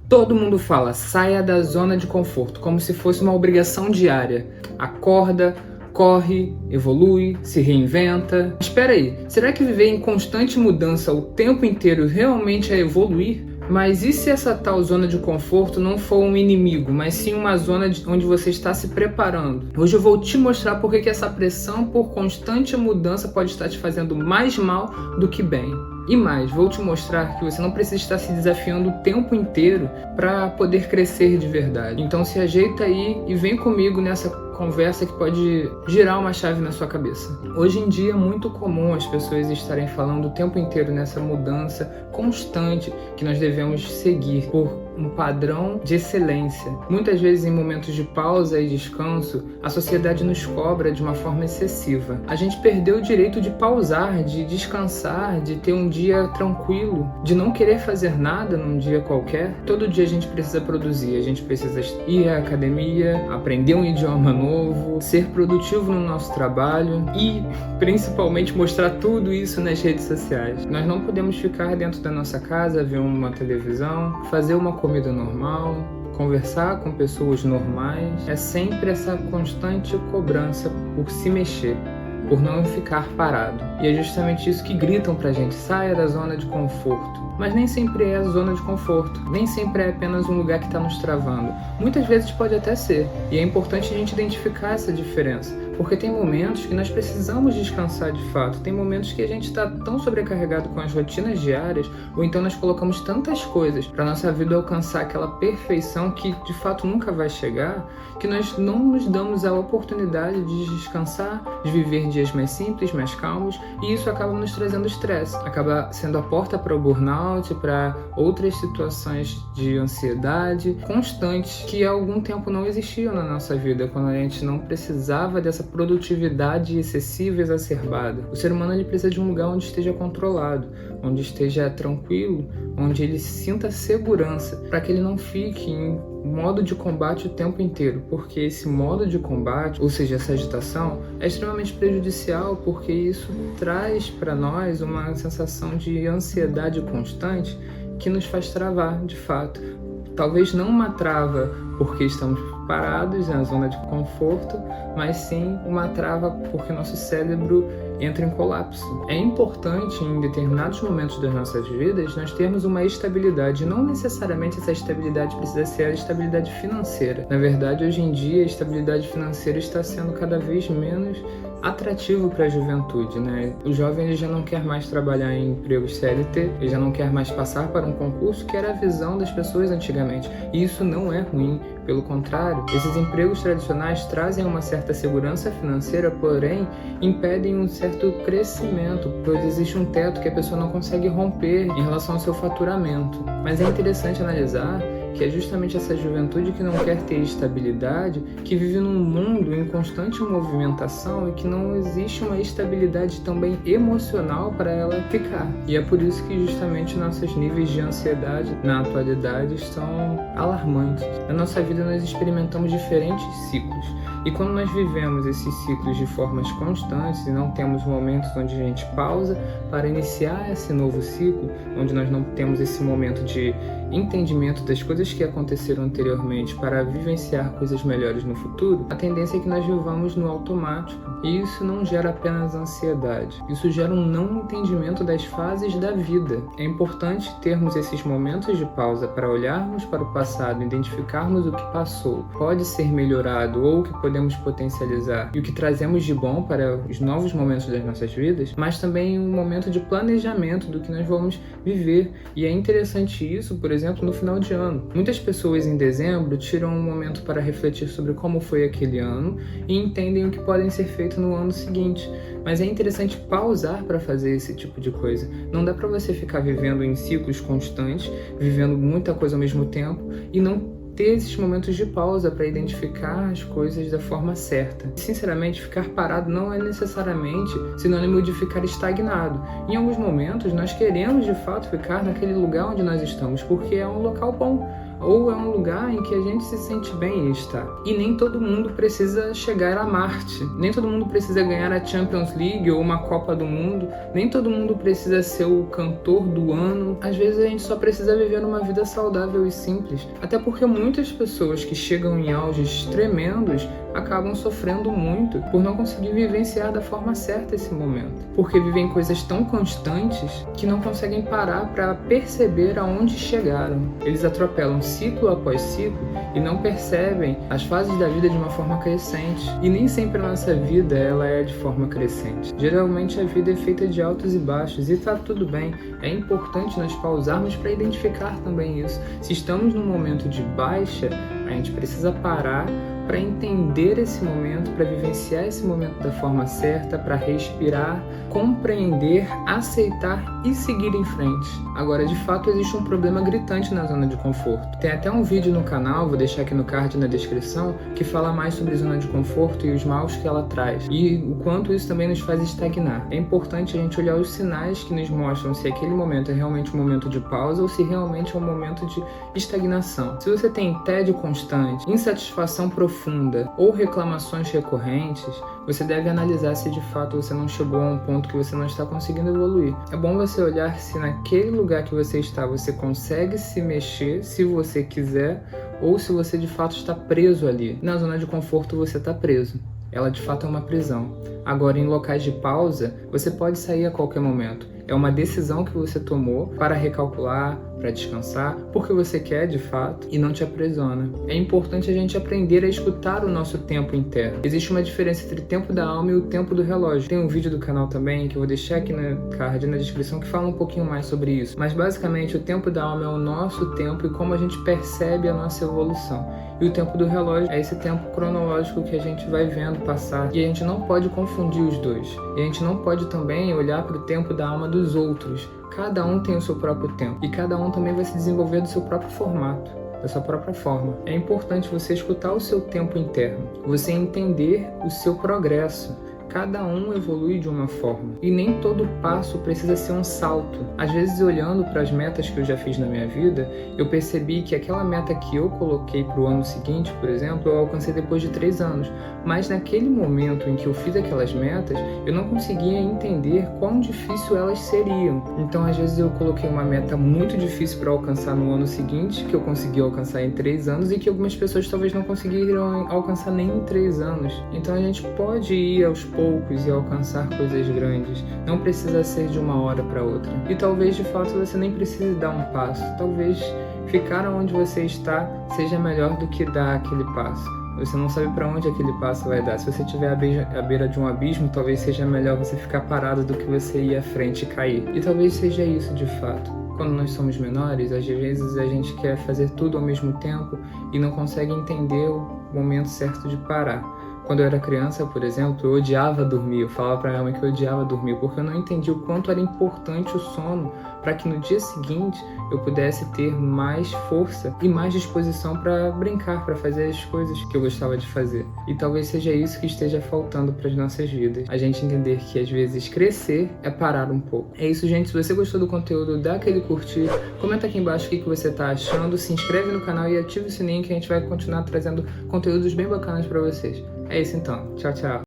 Todo mundo fala, saia da zona de conforto, como se fosse uma obrigação diária. Acorda, corre, evolui, se reinventa. Espera aí, será que viver em constante mudança o tempo inteiro realmente é evoluir? Mas e se essa tal zona de conforto não for um inimigo, mas sim uma zona onde você está se preparando? Hoje eu vou te mostrar por que essa pressão por constante mudança pode estar te fazendo mais mal do que bem. E mais, vou te mostrar que você não precisa estar se desafiando o tempo inteiro para poder crescer de verdade. Então se ajeita aí e vem comigo nessa conversa que pode girar uma chave na sua cabeça. Hoje em dia é muito comum as pessoas estarem falando o tempo inteiro nessa mudança constante que nós devemos seguir por um padrão de excelência. Muitas vezes em momentos de pausa e descanso, a sociedade nos cobra de uma forma excessiva. A gente perdeu o direito de pausar, de descansar, de ter um dia tranquilo, de não querer fazer nada num dia qualquer. Todo dia a gente precisa produzir, a gente precisa ir à academia, aprender um idioma novo, ser produtivo no nosso trabalho e principalmente mostrar tudo isso nas redes sociais. Nós não podemos ficar dentro da nossa casa, ver uma televisão, fazer uma comida normal, conversar com pessoas normais. É sempre essa constante cobrança por se mexer, por não ficar parado. E é justamente isso que gritam pra gente, saia da zona de conforto. Mas nem sempre é a zona de conforto, nem sempre é apenas um lugar que está nos travando. Muitas vezes pode até ser, e é importante a gente identificar essa diferença, porque tem momentos que nós precisamos descansar de fato, tem momentos que a gente está tão sobrecarregado com as rotinas diárias, ou então nós colocamos tantas coisas para nossa vida alcançar aquela perfeição que de fato nunca vai chegar, que nós não nos damos a oportunidade de descansar, de viver dias mais simples, mais calmos, e isso acaba nos trazendo estresse, acaba sendo a porta para o burnout, para outras situações de ansiedade constante que há algum tempo não existiam na nossa vida, quando a gente não precisava dessa produtividade excessiva e exacerbada. O ser humano ele precisa de um lugar onde esteja controlado, onde esteja tranquilo, onde ele sinta segurança, para que ele não fique em modo de combate o tempo inteiro, porque esse modo de combate, ou seja, essa agitação, é extremamente prejudicial, porque isso traz para nós uma sensação de ansiedade constante que nos faz travar, de fato. Talvez não uma trava porque estamos parados na zona de conforto, mas sim uma trava porque nosso cérebro entra em colapso. É importante em determinados momentos das nossas vidas nós termos uma estabilidade. Não necessariamente essa estabilidade precisa ser a estabilidade financeira. Na verdade, hoje em dia a estabilidade financeira está sendo cada vez menos atrativo para a juventude, né? O jovem ele já não quer mais trabalhar em empregos CLT, ele já não quer mais passar para um concurso, que era a visão das pessoas antigamente. E isso não é ruim, pelo contrário, esses empregos tradicionais trazem uma certa segurança financeira, porém impedem um certo crescimento, pois existe um teto que a pessoa não consegue romper em relação ao seu faturamento. Mas é interessante analisar que é justamente essa juventude que não quer ter estabilidade, que vive num mundo em constante movimentação e que não existe uma estabilidade também emocional para ela ficar. E é por isso que justamente nossos níveis de ansiedade na atualidade estão alarmantes. Na nossa vida nós experimentamos diferentes ciclos. E quando nós vivemos esses ciclos de formas constantes e não temos momentos onde a gente pausa para iniciar esse novo ciclo, onde nós não temos esse momento de entendimento das coisas que aconteceram anteriormente para vivenciar coisas melhores no futuro, a tendência é que nós vivamos no automático. E isso não gera apenas ansiedade, isso gera um não entendimento das fases da vida. É importante termos esses momentos de pausa para olharmos para o passado, identificarmos o que passou, pode ser melhorado ou o que podemos potencializar e o que trazemos de bom para os novos momentos das nossas vidas, mas também um momento de planejamento do que nós vamos viver. E é interessante isso, por exemplo, no final de ano. Muitas pessoas em dezembro tiram um momento para refletir sobre como foi aquele ano e entendem o que podem ser feito no ano seguinte. Mas é interessante pausar para fazer esse tipo de coisa. Não dá para você ficar vivendo em ciclos constantes, vivendo muita coisa ao mesmo tempo e não ter esses momentos de pausa para identificar as coisas da forma certa. Sinceramente, ficar parado não é necessariamente sinônimo de ficar estagnado. Em alguns momentos, nós queremos de fato ficar naquele lugar onde nós estamos, porque é um local bom, ou é um lugar em que a gente se sente bem em estar. E nem todo mundo precisa chegar a Marte, nem todo mundo precisa ganhar a Champions League ou uma Copa do Mundo, nem todo mundo precisa ser o cantor do ano. Às vezes a gente só precisa viver uma vida saudável e simples, até porque muitas pessoas que chegam em auges tremendos acabam sofrendo muito por não conseguir vivenciar da forma certa esse momento, porque vivem coisas tão constantes que não conseguem parar para perceber aonde chegaram. Eles atropelam ciclo após ciclo e não percebem as fases da vida de uma forma crescente. E nem sempre a nossa vida ela é de forma crescente. Geralmente a vida é feita de altos e baixos e tá tudo bem. É importante nós pausarmos para identificar também isso. Se estamos num momento de baixa, a gente precisa parar para entender esse momento, para vivenciar esse momento da forma certa, para respirar, compreender, aceitar e seguir em frente. Agora, de fato, existe um problema gritante na zona de conforto. Tem até um vídeo no canal, vou deixar aqui no card na descrição, que fala mais sobre zona de conforto e os maus que ela traz, e o quanto isso também nos faz estagnar. É importante a gente olhar os sinais que nos mostram se aquele momento é realmente um momento de pausa ou se realmente é um momento de estagnação. Se você tem tédio constante, insatisfação profunda ou reclamações recorrentes, você deve analisar se de fato você não chegou a um ponto que você não está conseguindo evoluir. É bom você olhar se naquele lugar que você está, você consegue se mexer se você quiser, ou se você de fato está preso ali. Na zona de conforto você está preso. Ela de fato é uma prisão. Agora, em locais de pausa, você pode sair a qualquer momento. É uma decisão que você tomou para recalcular, para descansar, porque você quer de fato e não te aprisiona. É importante a gente aprender a escutar o nosso tempo interno. Existe uma diferença entre o tempo da alma e o tempo do relógio. Tem um vídeo do canal também, que eu vou deixar aqui no card, na descrição, que fala um pouquinho mais sobre isso. Mas basicamente o tempo da alma é o nosso tempo e como a gente percebe a nossa evolução. E o tempo do relógio é esse tempo cronológico que a gente vai vendo passar. E a gente não pode confundir os dois. E a gente não pode também olhar para o tempo da alma dos outros. Cada um tem o seu próprio tempo. E cada um também vai se desenvolver do seu próprio formato, da sua própria forma. É importante você escutar o seu tempo interno. Você entender o seu progresso. Cada um evolui de uma forma. E nem todo passo precisa ser um salto. Às vezes, olhando para as metas que eu já fiz na minha vida, eu percebi que aquela meta que eu coloquei para o ano seguinte, por exemplo, eu alcancei depois de 3 anos. Mas naquele momento em que eu fiz aquelas metas, eu não conseguia entender quão difícil elas seriam. Então, às vezes, eu coloquei uma meta muito difícil para alcançar no ano seguinte, que eu consegui alcançar em 3 anos e que algumas pessoas talvez não conseguiram alcançar nem em 3 anos. Então, a gente pode ir aos poucos e alcançar coisas grandes. Não precisa ser de uma hora para outra. E talvez de fato você nem precise dar um passo. Talvez ficar onde você está seja melhor do que dar aquele passo. Você não sabe para onde aquele passo vai dar. Se você estiver à beira de um abismo, talvez seja melhor você ficar parado do que você ir à frente e cair. E talvez seja isso de fato. Quando nós somos menores, às vezes a gente quer fazer tudo ao mesmo tempo e não consegue entender o momento certo de parar. Quando eu era criança, por exemplo, eu odiava dormir. Eu falava pra minha mãe que eu odiava dormir, porque eu não entendi o quanto era importante o sono para que no dia seguinte eu pudesse ter mais força e mais disposição para brincar, para fazer as coisas que eu gostava de fazer. E talvez seja isso que esteja faltando para as nossas vidas. A gente entender que às vezes crescer é parar um pouco. É isso, gente. Se você gostou do conteúdo, dá aquele curtir, comenta aqui embaixo o que você tá achando, se inscreve no canal e ativa o sininho que a gente vai continuar trazendo conteúdos bem bacanas para vocês. É isso então. Tchau, tchau.